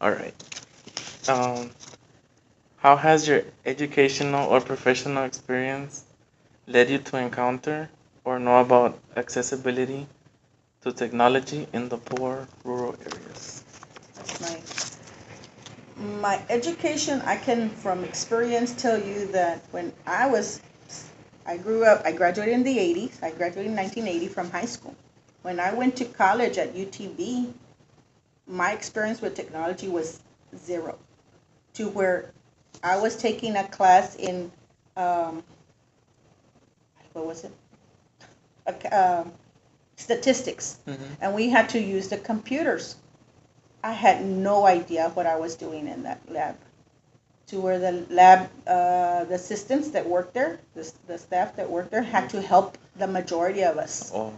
All right. Um, how has your educational or professional experience led you to encounter or know about accessibility to technology in the poor rural areas? That's my education. I can from experience tell you that when I grew up, I graduated in the 80s. I graduated in 1980 from high school. When I went to college at UTB, my experience with technology was zero. To where I was taking a class in um, what was it? Statistics, Mm-hmm. and we had to use the computers. I had no idea what I was doing in that lab. To where the lab, the assistants that worked there, the staff that worked there, had to help the majority of us Oh,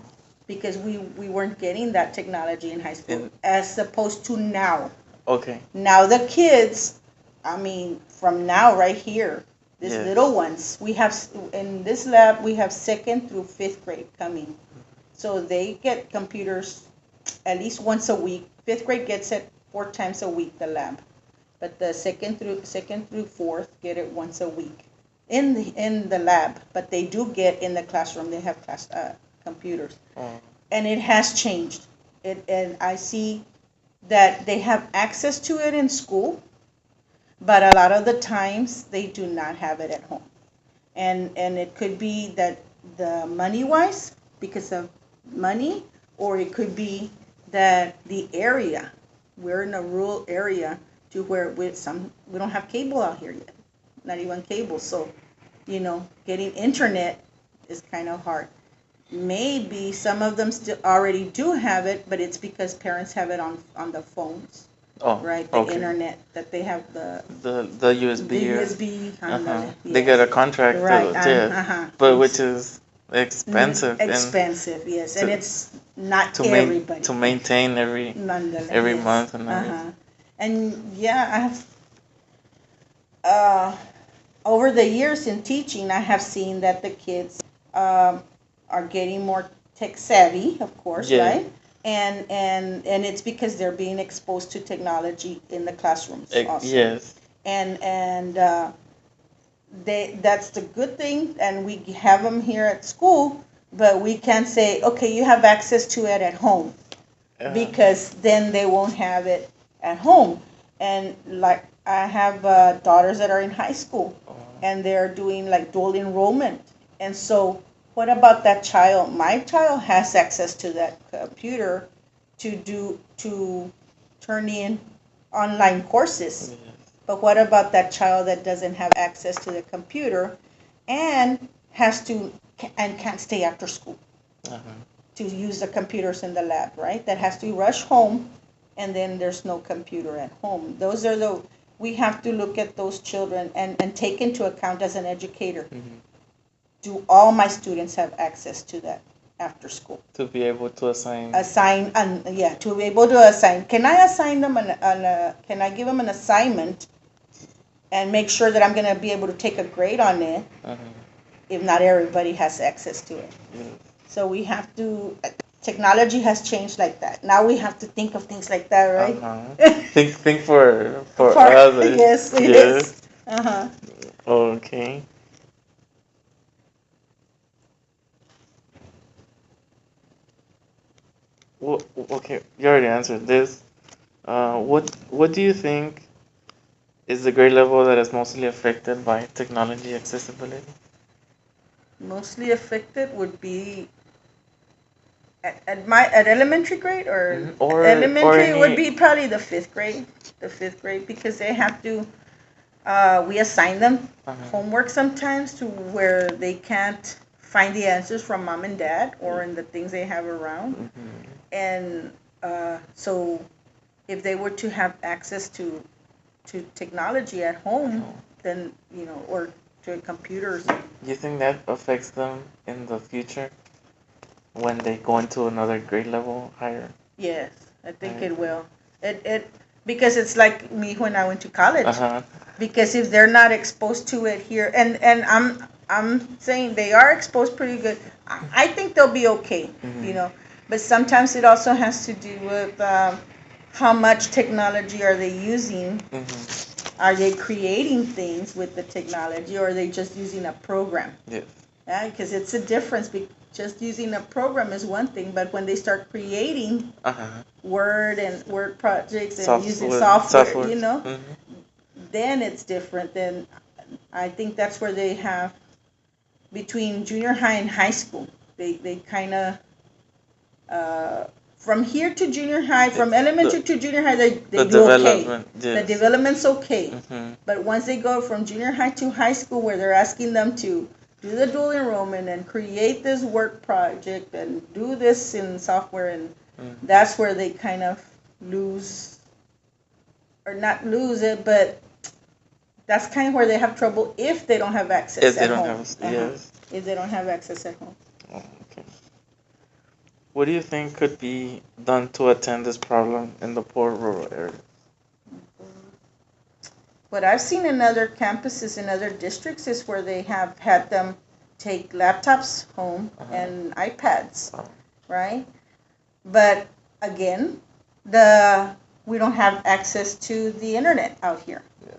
because we weren't getting that technology in high school in as opposed to now. okay. Now the kids, I mean, from now right here, these little Yes. ones, we have in this lab we have second through fifth grade coming, so they get computers at least once a week. Fifth grade gets it 4 times a week, the lab, but the second through fourth get it once a week in the lab. But they do get in the classroom. They have class computers, Oh, and it has changed. And I see that they have access to it in school, but a lot of the times they do not have it at home. And it could be that the money wise because of money, or it could be that the area, we're in a rural area to where we don't have cable out here yet, not even cable. So getting internet is kind of hard. Maybe some of them still already do have it, but it's because parents have it on the phones, oh, right? The okay. internet that they have the The the USB or USB on uh-huh. the They get yes, a contract right, to and yeah, but which is expensive and expensive, yes, and to it's not to everybody, maintain nonetheless, every yes, month and everything. uh-huh. And yeah, I have uh, over the years in teaching, I have seen that the kids are getting more tech savvy, of course, Yeah. right? And it's because they're being exposed to technology in the classrooms also, Yes. and that's the good thing, and we have them here at school, but we can't say, okay, you have access to it at home, Uh, because then they won't have it at home. And like I have daughters that are in high school, oh, and they're doing like dual enrollment. And so, what about that child? My child has access to that computer to turn in online courses. yes. But what about that child that doesn't have access to the computer and has to and can't stay after school Uh-huh. to use the computers in the lab, right? That has to rush home, and then there's no computer at home. Those are the we have to look at those children and take into account as an educator. Hmm. Do all my students have access to that after school? To be able to assign. Assign, and yeah, to be able to assign. Can I assign them can I give them an assignment and make sure that I'm going to be able to take a grade on it Uh-huh. if not everybody has access to it? Yes. So we have to, technology has changed like that. Now we have to think of things like that, right? Uh-huh. Think for For others. yes, Yes. yes. Uh-huh. Okay. Well, okay, you already answered this. What do you think is the grade level that is mostly affected by technology accessibility? Mostly affected would be at elementary grade, or Or elementary would any be probably the fifth grade because they have to we assign them uh, homework sometimes to where they can't find the answers from mom and dad or in the things they have around. mhm. And so if they were to have access to technology at home, Uh-huh. then or to computers. You think that affects them in the future when they go into another grade level Yes, I think higher it grade? will. It because it's like me when I went to college. Uh-huh. Because if they're not exposed to it here, and I'm saying they are exposed pretty good, I think they'll be okay. Hmm. But sometimes it also has to do with how much technology are they using? Mm-hmm. Are they creating things with the technology, or are they just using a program? Yes. Yeah, because it's a difference. Just using a program is one thing, but when they start creating Uh-huh. Word and Word projects and using Software. software, Software. Mm-hmm. then it's different. Then I think that's where they have between junior high and high school. They kind of uh, from here to junior high, from elementary The to junior high, the they do okay. development. The Yes. development's okay. Mm-hmm. But once they go from junior high to high school, where they're asking them to do the dual enrollment and create this work project and do this in software, and Mm-hmm. that's where they kind of lose, or not lose it, but that's kind of where they have trouble if they don't have access If they at don't home. have, yes. If they don't have access at home. Oh, okay. What do you think could be done to attend this problem in the poor rural areas? What I've seen in other campuses in other districts is where they have had them take laptops home and iPads, Oh, right? But again, the we don't have access to the internet out here. yes.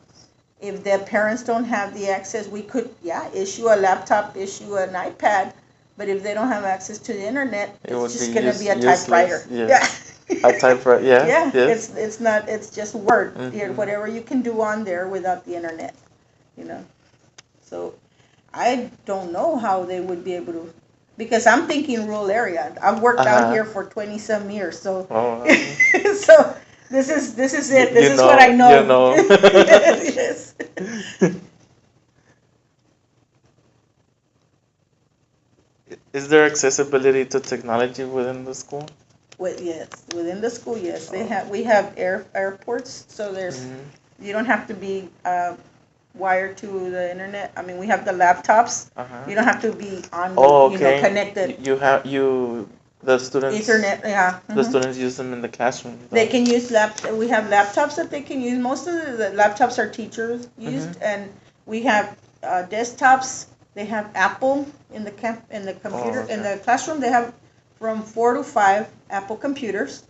If the parents don't have the access, we could, yeah, issue a laptop, issue an iPad, but if they don't have access to the internet, It it's would just be gonna be a useless. typewriter. Yes. Yeah. A typewriter. Yeah. Yeah, Yes. it's not, it's just Word, Mhm. whatever you can do on there without the internet, you know. So I don't know how they would be able to, because I'm thinking rural area. I've worked out Uh-huh. here for 20 some years, so Oh, so this is it. This you is what know. I know. You know. Yes. Is there accessibility to technology within the school? Yes, within the school, yes, they Oh. have. We have airports, so there's Mhm. you don't have to be wired to the internet. I mean, we have the laptops. Uh-huh. You don't have to be on the, Oh, you know, okay. connected You have you the students Ethernet. Yeah. the students use them in the classroom. They Though. can use We have laptops that they can use. Most of the laptops are teachers used, and we have desktops. They have Apple in the computer Oh, okay. in the classroom. They have from 4 to 5 Apple computers.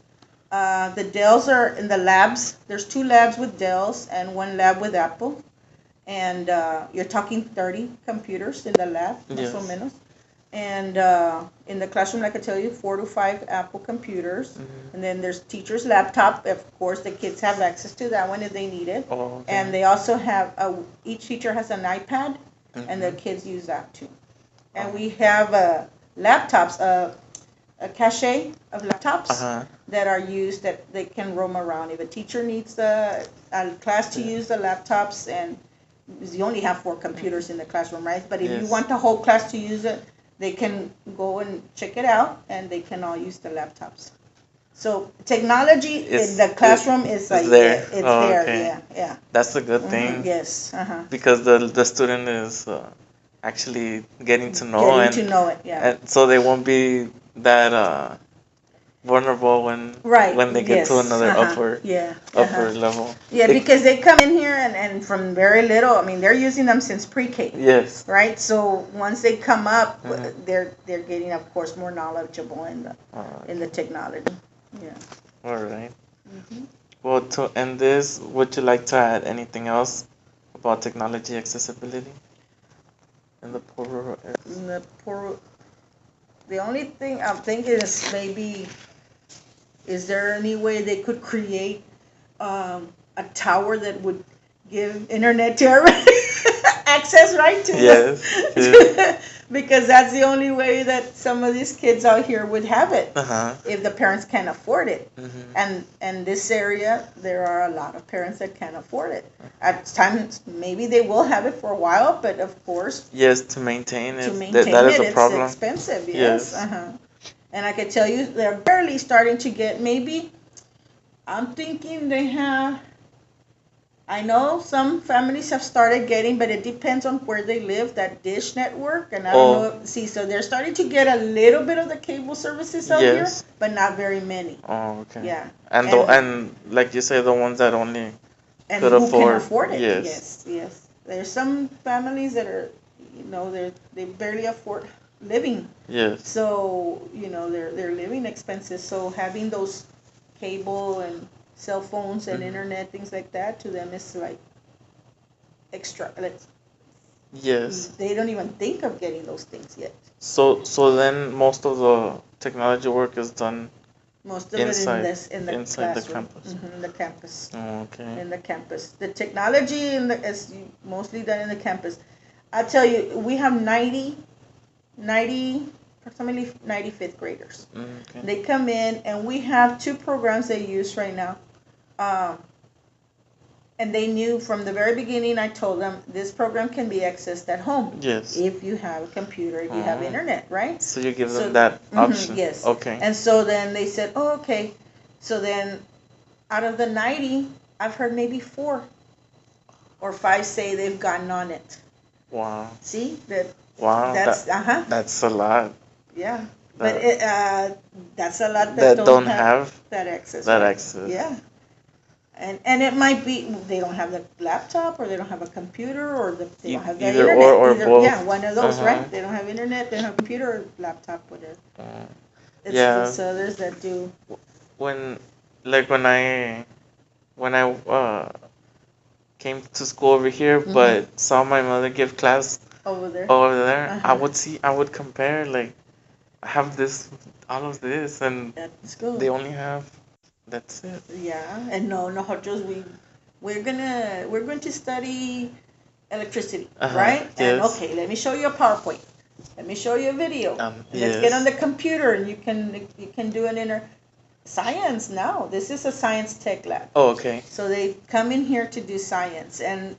The Dells are in the labs. There's 2 labs with Dells and 1 lab with Apple, and you're talking 30 computers in the lab, más o Yes. menos. And in the classroom, like I tell you, 4 to 5 Apple computers. Mhm. And then there's teacher's laptop. Of course, the kids have access to that one if they need it. Oh, okay. And they also have each teacher has an iPad, and the Mhm. kids use that too. And Oh. we have laptops, a cache of laptops Uh-huh. that are used that they can roam around. If a teacher needs a class to Yeah. use the laptops, and you only have 4 computers in the classroom, right? But if you Yes. want the whole class to use it, they can go and check it out, and they can all use the laptops. So technology in the classroom is like there. it's Oh, there, okay. yeah. That's a good thing Yes, because the student is actually getting to know getting to and, know it, yeah. and so they won't be that vulnerable Right. when they get to Yes. another upper Yeah. upper level. Yeah, They- because they come in here and from very little. I mean, they're using them since pre-K. yes. Right, so once they come up, Mhm. they're getting, of course, more knowledgeable in the technology. Yeah. All right. Mhm. Well, to end this, would you like to add anything else about technology accessibility in the poor rural areas? And the only thing I'm thinking is maybe, is there any way they could create a tower that would give internet to everybody access, right? To Yes. because that's the only way that some of these kids out here would have it Uh-huh. if the parents can't afford it. Mhm. And this area, there are a lot of parents that can't afford it. At times, maybe they will have it for a while, but of course, Yes, to maintain it. to maintain that is it, a it's problem. expensive. Yes. Yes. And I can tell you, they're barely starting to get. Maybe I'm thinking they have. I know some families have started getting, but it depends on where they live. That Dish network, and I don't Oh. know. See, so they're starting to get a little bit of the cable services out Yes. here, but not very many. Oh, okay. Yeah. And like you say, the ones that only And could who afford. can afford it? Yes. Yes. There's some families that are, they barely afford living. Yes. So they're living expenses. So having those cable and cell phones and Mhm. internet, things like that, to them is like extra. Like, Yes. they don't even think of getting those things yet. So then most of the technology work is done Most of it inside in the inside the classroom, campus. in the campus, Oh, okay. in the campus. The technology is mostly done in the campus. I tell you, we have 90, approximately 90 fifth graders. Okay. They come in, and we have two programs they use right now. Um, and they knew from the very beginning. I told them this program can be accessed at home Yes. if you have a computer, if you have Oh. internet, right? So you give So, them that option. yes. Okay. And so then they said, oh, okay. So then out of the 90, I've heard maybe 4 or 5 say they've gotten on it. Wow. See that? Wow. That's That's a lot. yeah. But That that's a lot that that don't have have that access, that right? access. Yeah. And it might be they don't have the laptop, or they don't have a computer, or they don't have the Either internet. or Either, both. yeah, one of those, Uh-huh. right? They don't have internet, they don't have computer or laptop, whatever. Uh, It's yeah. those others that do. When like when I came to school over here, Mhm. but saw my mother give class Over there. over there, Uh-huh. I would compare like I have this, all of this, and That's they good. only have that's it. Yeah, and no, nosotros we're going to study electricity, right? And Yes. okay, let me show you a PowerPoint. Let me show you a video. And let's get on Yes. the computer, and you can do an inner science now. This is a science tech lab. Oh, okay. So they come in here to do science, and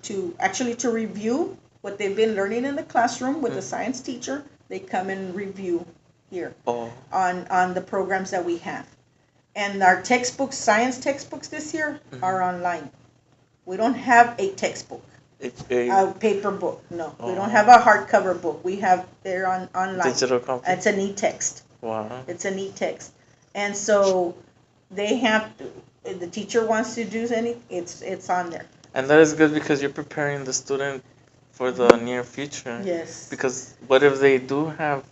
to actually to review what they've been learning in the classroom with the science teacher. They come and review here Oh, on the programs that we have. And our textbooks, science textbooks this year, are online. We don't have a textbook, a paper book. No, we don't have a hardcover book. We have they're online. digital copy. It's an e-text. Wow. It's an e-text, and so they have to. If the teacher wants to do any, it's on there. And that is good because you're preparing the student for the near future. Yes. Because what if they do have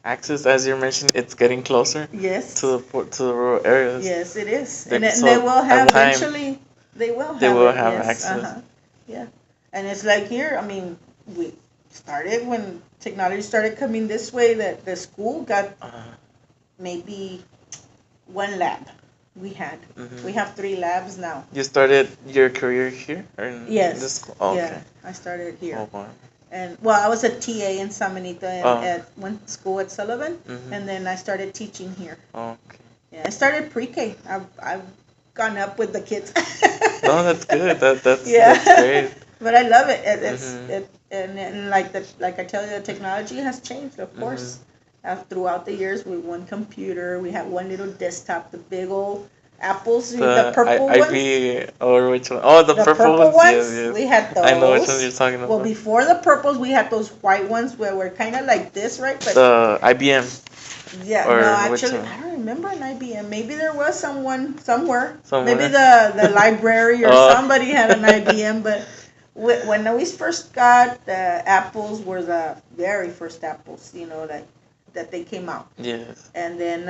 access, as you mentioned, it's getting closer Yes. to the rural areas. Yes, it is, They- and so they will have at time, eventually. They will have they will it. have Yes. access. Yeah, and it's like here. I mean, we started when technology started coming this way. That the school got maybe one lab. We had. We have 3 labs now. You started your career here or in Yes. this school? Oh, Yeah, okay. I started here. Oh, wow. And well, I was a TA in San Benito and Oh. went to school at Sullivan, Mhm. and then I started teaching here. Oh, okay. Yeah, I started pre-K. I've gone up with the kids. No, that's good. That's Yeah. that's great. But I love it. It's Mhm. it and like I tell you, the technology has changed, of course. Throughout the years, we one computer, we had one little desktop, the big old apples, the purple ones. IB or which one? Oh, the The purple purple ones. ones, Yes, yes. we had those. I know which ones you're talking Well, about. before the purples, we had those white ones where we're kind of like this, right? But The IBM. yeah, or no, which actually, one? I don't remember an IBM. Maybe there was someone somewhere. Somewhere. Maybe the library or Oh. somebody had an IBM. But when we first got the apples, were the very first apples, that they came out. Yes. And then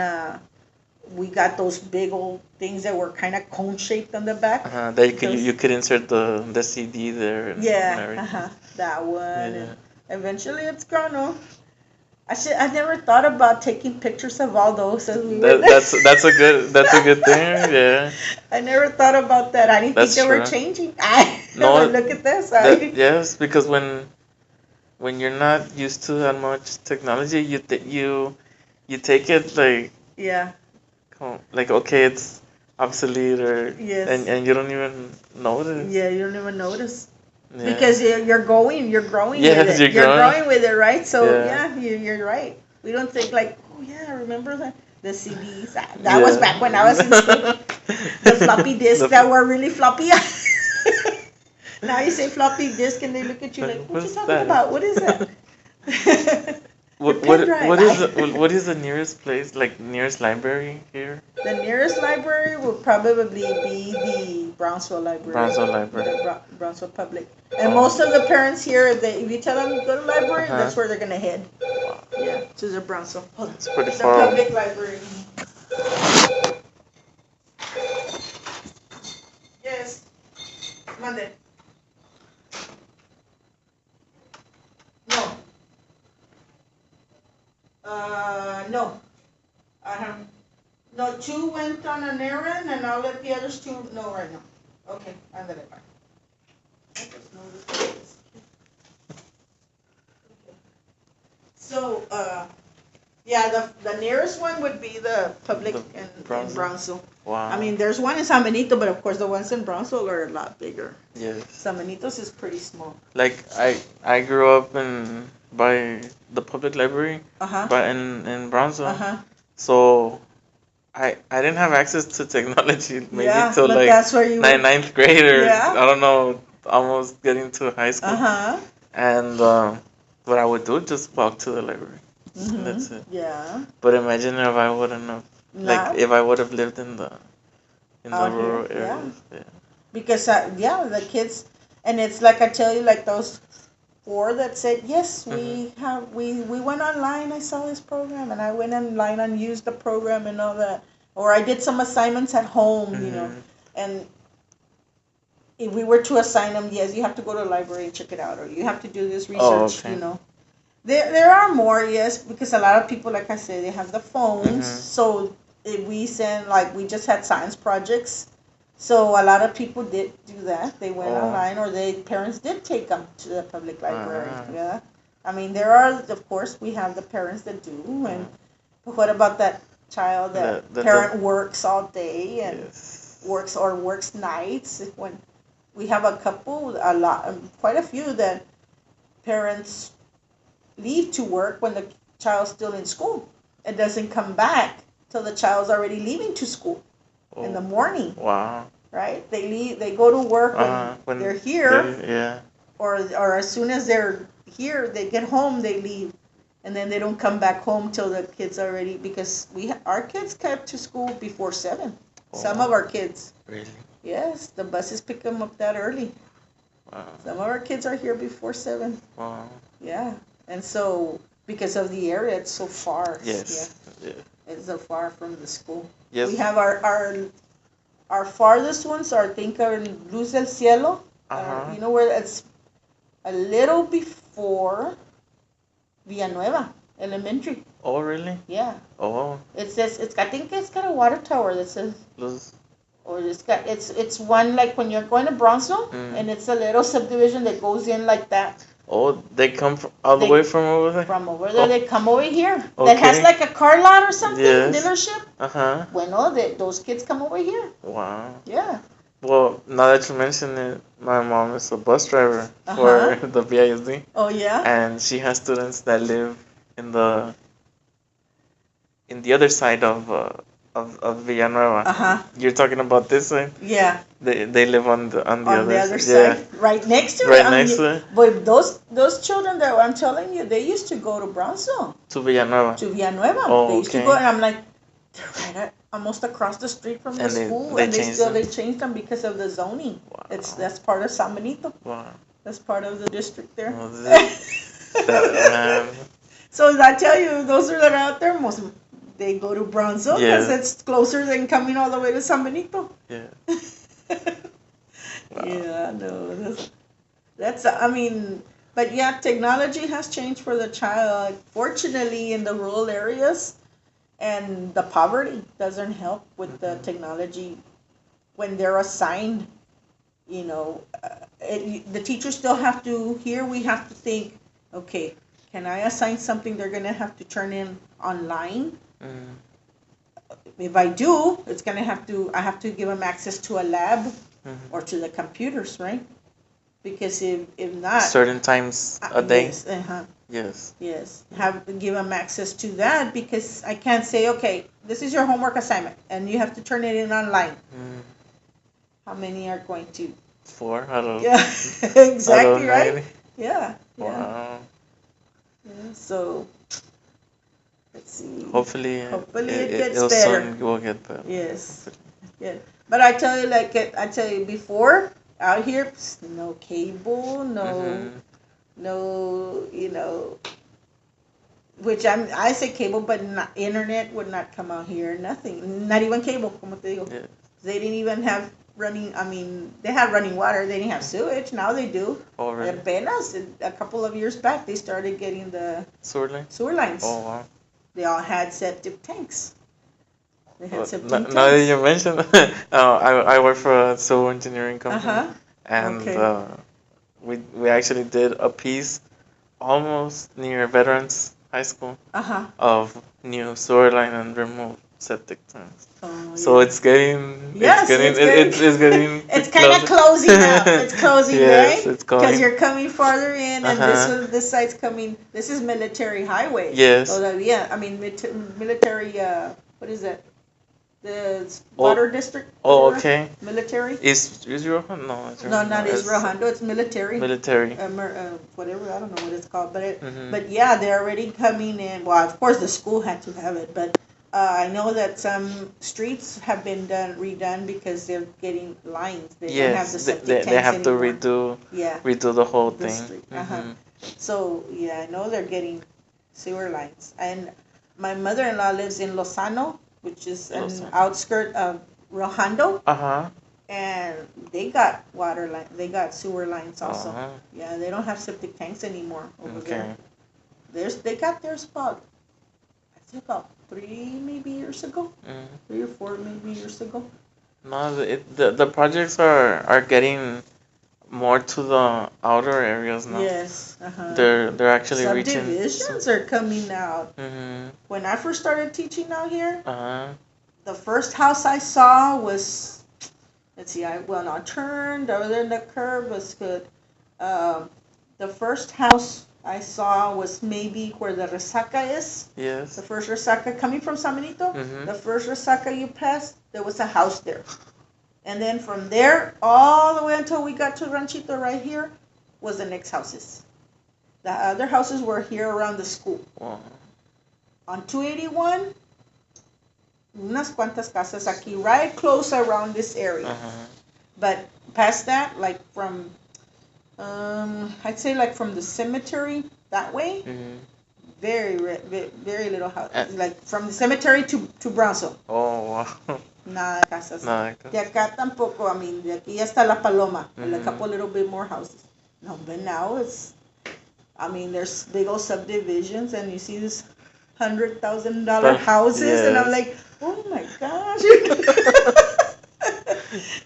we got those big old things that were kind of cone shaped on the back. That Those- you could insert the CD there. And Yeah, everything. that one. Yeah. And eventually, it's gone. Oh. I never thought about taking pictures of all those as we were. That's a good thing. Yeah. I never thought about that. I didn't That's think they were true. changing. No, Look at this. Yes, because when you're not used to that much technology, you take it like Yeah. like okay, it's obsolete or Yes. and you don't even notice. Yeah, you don't even notice Yeah. because you're growing Yes, with it. you're growing. Growing with it, right? So Yeah. you're right. We don't think like, oh yeah, remember the CDs? That was Yeah. back when I was in school. The floppy disks that were really floppy. Now you say floppy disk and they look at you like, what you What's talking that? about? What is that? What The what pen drive. what is the nearest place like nearest library here? The nearest library would probably be the Brownsville Library. Brownsville Library. The Brownsville Public. And Oh. most of the parents here, if you tell them to go to the library, Uh-huh. that's where they're going to head. Yeah, to the Brownsville. It's pretty The far. public library. Mande. No. No. I have no. Two went on an errand, and I'll let the others two know right now. Okay, ándale, bye. So, yeah, the nearest one would be the public The in Brownsville. Brownsville. Wow. I mean, there's one in San Benito, but of course the ones in Brownsville are a lot bigger. yes. San Benito's is pretty small. Like I grew up in by the public library, Uh huh. but in Brownsville. Uh huh. So I didn't have access to technology maybe Yeah, till but like that's where you. ninth grade or Yeah. I don't know, almost getting to high school. Uh huh. And what I would do just walk to the library. And that's it. Yeah. But imagine if I wouldn't have Not if I would have lived in the out rural here. Yeah. areas. Yeah. Because yeah, the kids, and it's like I tell you, like those four that said yes, we went online. I saw this program, and I went online and used the program and all that. Or I did some assignments at home, you know, and if we were to assign them, yes, you have to go to the library and check it out, or you have to do this research, okay. you know. There are more, yes, because a lot of people, like I said, they have the phones. So if we send, like, we just had science projects. So a lot of people did do that. They went online, or parents did take them to the public library. Yeah. I mean, there are, of course, we have the parents that do. And but what about that child that parent works all day and Yes. works nights? When we have a couple, quite a few that parents leave to work when the child's still in school. It doesn't come back till the child's already leaving to school in the morning, Wow. right? They leave. They go to work when they're here, Yeah. or as soon as they're here, they get home, they leave, and then they don't come back home till the kids already, because our kids kept to school before 7. Some of our kids. Really? Yes, the buses pick them up that early. Wow. Some of our kids are here before 7. Wow. Yeah, and so because of the area, it's so far. Yes. Yeah, Yeah. it's so far from the school. Yes. We have our farthest ones are, I think, are in Luz del Cielo. You know where it's a little before Villanueva Elementary. Oh, really? Yeah. Oh. It says I think it's got a water tower that says, Los. or it's one like when you're going to Brownsville, and it's a little subdivision that goes in like that. Oh, they come all the way from over there? From over there, they come over here. Okay. That has like a car lot or something, Yes. dealership. Uh-huh. Bueno, those kids come over here. Wow. Yeah. Well, now that you mention it, my mom is a bus driver for the BISD. Oh yeah. And she has students that live in the other side of Villanueva. You're talking about this side? Yeah. They live on the other side, Yeah. right next to it. Right next to it. But those children that I'm telling you, they used to go to Brownsville, To Villanueva. to Villanueva. Oh, They used to okay. go, and I'm like, they're right almost across the street from the And they- school, they and changed they them? changed them because of the zoning. Wow. That's part of San Benito. Wow. That's part of the district there. Well, that, So I tell you, those that are out there, they go to Brownsville because Yeah. it's closer than coming all the way to San Benito. yeah. Yeah, no, that's I mean, but yeah, technology has changed for the child. Fortunately, in the rural areas, and the poverty doesn't help with the technology when they're assigned. You know, the teachers still have to. Here, we have to think. Okay, can I assign something they're gonna have to turn in online? If I do, it's gonna have to. I have to give them access to a lab or to the computers, right? Because if not, Certain times a day. Yes, Yes. yes, have to give them access to that, because I can't say, okay, this is your homework assignment, and you have to turn it in online. How many are going to? 4 out of Yeah, exactly, right? 90. Yeah, yeah. Wow. Yeah, so let's see. Hopefully Hopefully it gets it'll better. soon will get better. Yes. Yeah. But I tell you, I tell you before, out here, no cable, no, which I say cable, but internet would not come out here. Nothing, not even cable. Como te digo, Yeah. they didn't even have running. I mean, they had running water. They didn't have sewage. Now they do. Oh, really? Apenas a couple of years back, they started getting the Sewer line? sewer lines. Oh, wow. They all had septic tanks. They had septic Now that tanks. you mention, I work for a civil engineering Uh company, huh. and Okay. we actually did a piece almost near Veterans High School Uh huh. of new sewer line and remove septic tanks. Oh So yeah. it's getting Yes, it's getting. it's getting It's kind of closing up. It's closing, yes, right? it's Because going. you're coming farther in, and Uh-huh. this site's coming. This is military highway. Yes. Todavía, I mean military. What is that? The Oh, water district. oh, Whatever? okay. Military. Is Rohan? No, it's No, Rohan. not Israel Hondo. It's military. Military. Whatever, I don't know what it's called, Hmm. but yeah, they're already coming in. Well, of course, the school had to have it, but I know that some streets have been redone because they're getting lines. They don't have the Yes, septic they tanks have to anymore. Yeah, redo the whole the thing. street. Hmm. So yeah, I know they're getting sewer lines. And my mother-in-law lives in Lozano, which is an Lozano. outskirt of Rojando, Uh-huh. and they got water line. They got sewer lines also. Uh-huh. Yeah, they don't have septic tanks anymore over there. Okay. They got theirs about, I think about 3 maybe years ago, Mm. 3 or 4 maybe years ago. No, the projects are getting more to the outer areas now. Yes. Uh-huh. They're actually reaching. Subdivisions are coming out. Mm-hmm. When I first started teaching out here, Uh-huh. the first house I saw was, let's see, I went on turned over there, the curve was good. The first house I saw was maybe where the Resaca is. Yes. The first Resaca coming from San Benito. Mm-hmm. The first Resaca you passed, there was a house there. And then from there, all the way until we got to Ranchito right here, was the next houses. The other houses were here around the school. Wow. On 281, unas cuantas casas aquí, right close around this area. Uh-huh. But past that, like from, I'd say like from the cemetery that way, Mm-hmm. very little house. Like from the cemetery to Bronzo. Oh, wow. Nada casas. No, De acá tampoco, I mean, de aquí hasta La Paloma, a Mhm. couple little bit more houses. No, but now it's, I mean, there's big old subdivisions, and you see this $100,000 But- houses, and I'm yes. like, oh my gosh.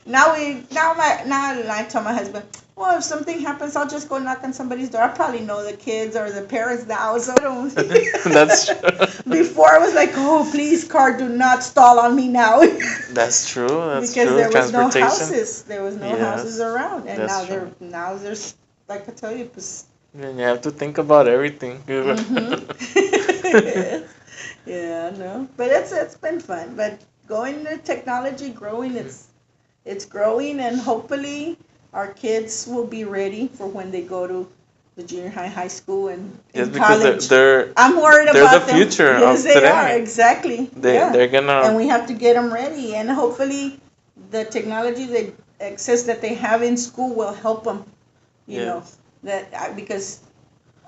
now I tell my husband, well, if something happens, I'll just go knock on somebody's door. I probably know the kids or the parents now, so I don't. That's true. Before I was like, oh, please, car, do not stall on me now. That's true. That's Because true. there was no Transportation. houses. There was no Yes, houses around, and that's true. now there's, like I tell you, And you have to think about everything. Mhm. Yeah, no, but it's been fun. But going to technology, growing, it's growing, and hopefully our kids will be ready for when they go to the junior high school, and Just in because college. they're I'm worried they're about the them. future of Yes, they today. are, exactly. Yeah. they're gonna. And we have to get them ready, and hopefully the technology that access that they have in school will help them, you know, Yes. because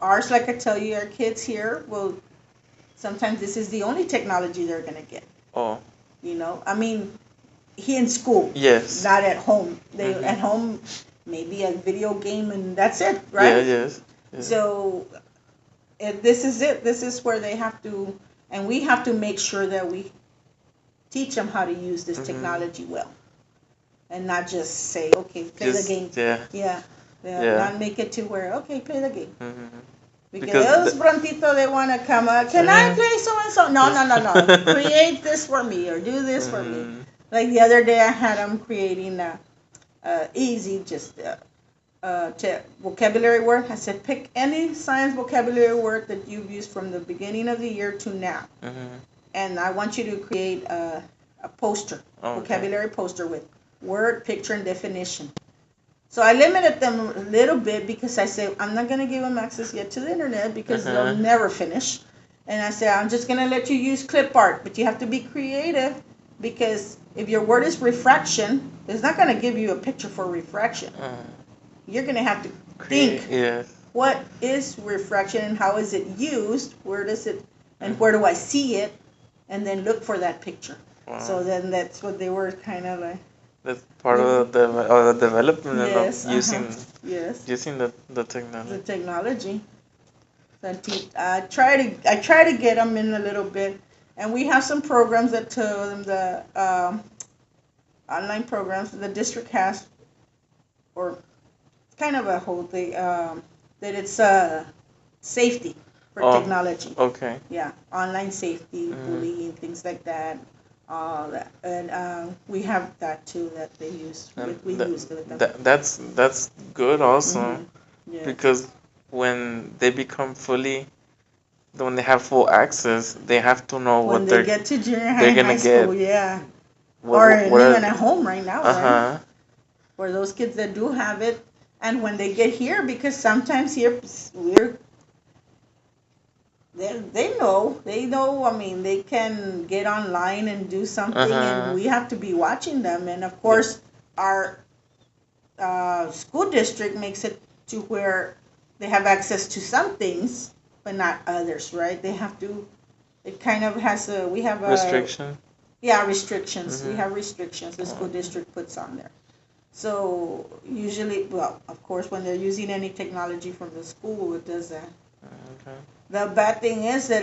ours, like I tell you, our kids here will, sometimes this is the only technology they're going to get, Oh, you know. I mean, he in school, yes. not at home. They Mhm. at home, maybe a video game, and that's it, Yeah, right? yes. Yeah. So this is it. This is where they have to, and we have to make sure that we teach them how to use this Mhm. technology well, and not just say, okay, play Just- the game. Yeah. Yeah. Yeah. Not make it to where, okay, play the game. Mhm. Because those prontito, they want to come up, can I Mhm. play so and so? No, no, no, no. Create this for me, or do this for me. Mhm. Like the other day, I had them creating easy, just vocabulary word. I said, pick any science vocabulary word that you've used from the beginning of the year to now. Mhm. And I want you to create a poster, Okay. vocabulary poster with word, picture, and definition. So I limited them a little bit because I said, I'm not going to give them access yet to the internet because they'll Uh-huh. never finish. And I said, I'm just going to let you use clip art, but you have to be creative, because if your word is refraction, it's not going to give you a picture for refraction. You're going to have to think, Yeah. what is refraction and how is it used? Where does it, and where do I see it? And then look for that picture. Wow. So then that's what they were kind of like. That's part We, of the development of yes, uh-huh, yes, using the the technology. technology. I try to get them in a little bit, and we have some programs that tell them the online programs the district has, or kind of a whole thing that it's safety for Oh, technology. okay. Yeah, online safety, Mm, bullying, things like that. All that, and we have that too that they use. and We use it with them. that's good also Mhm. Yes. because when they become fully when they have full access, they have to know When what they get to junior high they're and gonna high get. school, yeah, or What even are at home right now, uh right? huh. For those kids that do have it, and when they get here, because sometimes here we're they know. I mean, they can get online and do Uh something, and huh. we have to be watching them. And of Yeah. course, our school district makes it to where they have access to some things, but not others, right? They have to. It kind of has a. We have a. Restriction. Yeah, restrictions. We Mhm. have restrictions the Oh, school okay. district puts on there. So usually, well, of course, when they're using any technology from the school, it does that. Okay. The bad thing is that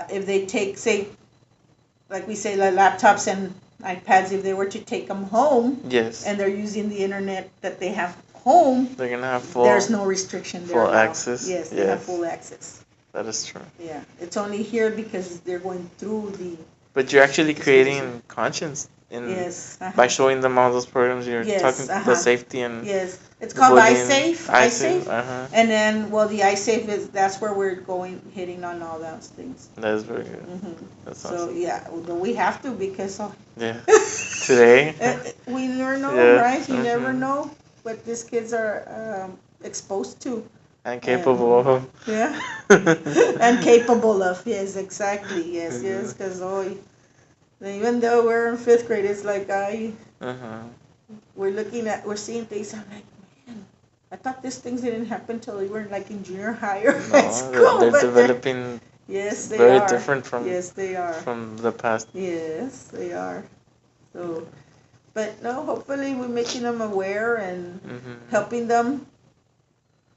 if they take, say, like we say, like laptops and iPads, if they were to take them home Yes. and they're using the internet that they have home, They're gonna have there's no restriction. They're full allowed. access. Yes, they have Yes, full access. that is true. Yeah, it's only here because they're going through But you're actually the school district. creating conscience in Yes. by Uh-huh. showing them all those programs. You're Yes. talking the Uh-huh. safety and Yes. It's the called bullying. iSafe. I see. iSafe. Uh huh. And then, well, the iSafe is that's where we're going, hitting on all those things. That is very good. That's So awesome. yeah, we have to because Yeah. Today. we never know, Yeah. right? You never Mhm. know what these kids are exposed to, And and capable of. yeah, and capable of. Yes, exactly. Yes, yes. Mhm. Because even though we're in fifth grade, it's like Uh-huh. we're seeing things. I'm like, man, I thought these things didn't happen till we were like in junior high or high No, they're, school, they're but they're developing yes, they very are. different Yes, they are. from the past. Yes, they are. So, but no, hopefully we're making them aware and Mm-hmm. helping them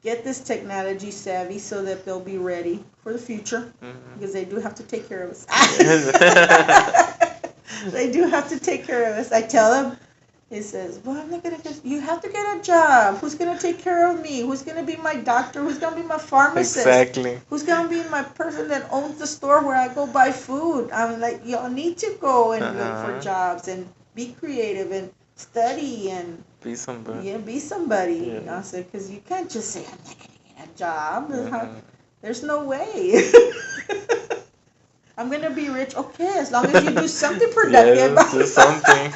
get this technology savvy so that they'll be ready for the future Mm-hmm. because they do have to take care of us. Yes. They do have to take care of us. I tell them, he says, well, I'm not going to get, you have to get a job. Who's going to take care of me? Who's going to be my doctor? Who's going to be my pharmacist? Exactly. Who's going to be my person that owns the store where I go buy food? I'm like, y'all need to go and look for Uh-huh. jobs and be creative and study and Be somebody. yeah, be somebody. Yeah. I said, because you can't just say, I'm not going to get a job. Mm-hmm. There's no way. I'm going to be rich. Okay, as long as you do something productive. Yes, do something.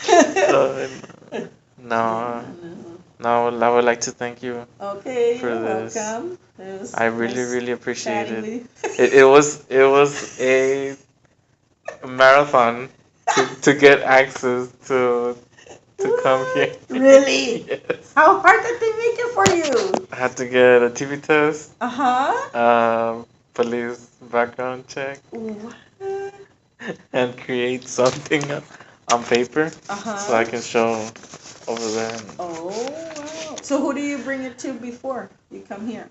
So, no, no, I would like to thank you Okay, for you're this. welcome. It was I really, nice really appreciate chatting it. with you. It was a marathon to get access to come here. What? Really? Yes. How hard did they make it for you? I had to get a TV test, Uh huh. police background check, What? and create something on paper Uh so I huh. can show over there. Oh, wow. So who do you bring it to before you come here?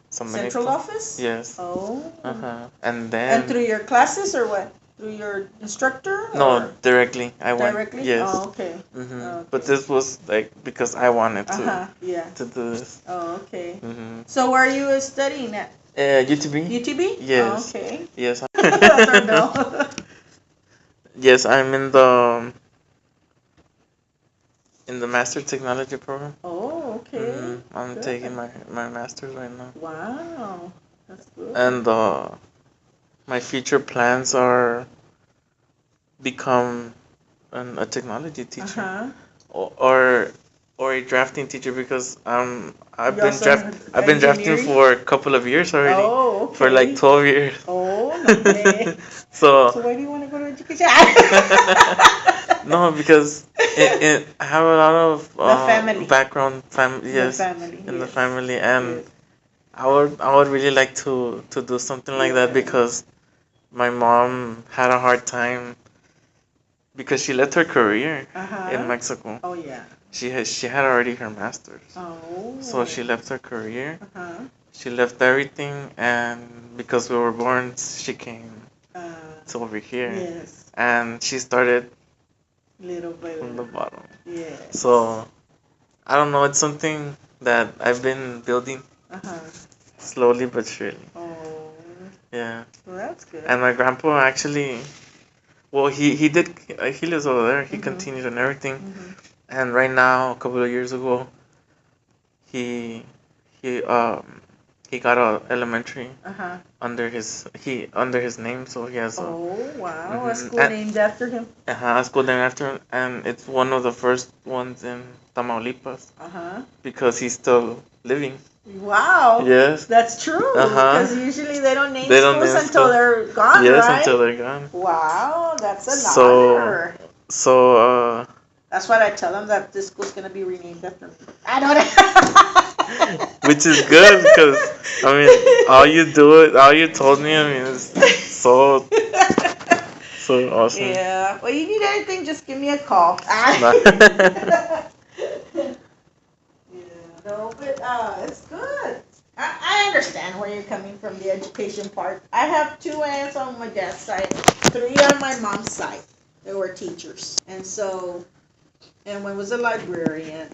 San Central Benito. office? Yes. Oh. Uh-huh. And And then through your classes or what? Through your instructor no, or directly. I went. directly? Yes. Oh, okay. But Okay. this was like because I wanted Uh huh. Yeah. to do this. Oh, okay. Mm-hmm. So where are you studying at? UTB? UTB? Oh, Yes. okay. Yes. That's our bell. Yes, I'm in the Master Technology program. Oh, okay. I'm taking Good. my master's right now. Wow. That's good. And my future plans are become a technology Uh teacher huh. or or, or a drafting teacher because You also have I've been drafting engineering? for a couple of years already Oh, for like okay. 12 years. Oh, no way. So So why do you want to go to education? no, because I have a lot of The family. background The yes family, in the yes. family, and Yes. I would really like to do something like that Yeah. because my mom had a hard time because she left her career Uh in huh. Mexico. Oh yeah. She had already her master's, so Oh. she left her career. Uh huh. She left everything, and because we were born, she came Uh. to over here, Yes. and she started Little by from the little. bottom. Yes. So I don't know. It's something that I've been building Uh huh. slowly but surely. Oh. Yeah. Well, that's good. And my grandpa actually, well, he did. He lives over there. He Mhm. continued and everything. Mhm. And right now, a couple of years ago, he he um he got a elementary Uh huh. under his name, so he has a Oh wow, a mhm, school named after him. a school named after him, and it's one of the first ones in Tamaulipas Uh huh. because he's still living. Wow. Yes. That's true. Uh Because huh. usually they don't name They don't schools name until school. they're gone, Yes, until right? they're gone. Wow, that's an So honor. so That's what I tell them that this school's gonna be renamed after me. I don't. which is good because I mean all you told me, I mean, is so so awesome. Yeah. Well, you need anything, just give me a call. Yeah, no, but it's good. I understand where you're coming from, the education part. I have two aunts on my dad's side, three on my mom's side. They were teachers, and so, and one was a librarian,